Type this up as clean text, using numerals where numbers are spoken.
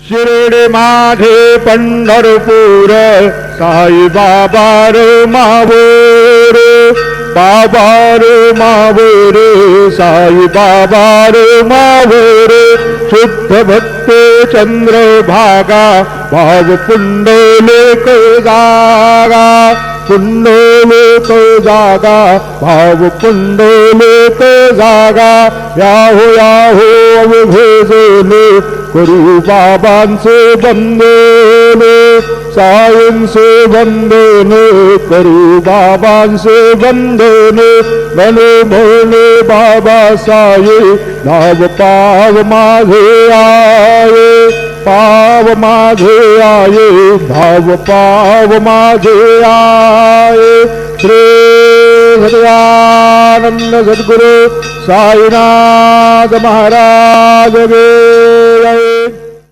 शिर्डी माझे पंढरपूर साई बाबा रे मावोर बाबा रे मावोर साई बाबा रे मावोर शुद्ध भक्त चंद्रभागा भाव पुंडलिक जागा पुंडलिक जागा भाव पुंडलिक जागा याहो याहो अवघेजले करू बाबांचे वंदन सायंचे वंदन करू बाबांचे वंदन मने मोने बाबा साये नाव पाव माझे आये पाव माझे आये भाव पाव माझे आये श्री सच्चिदानंद सद्गुरु साईनाथ महाराज के जय।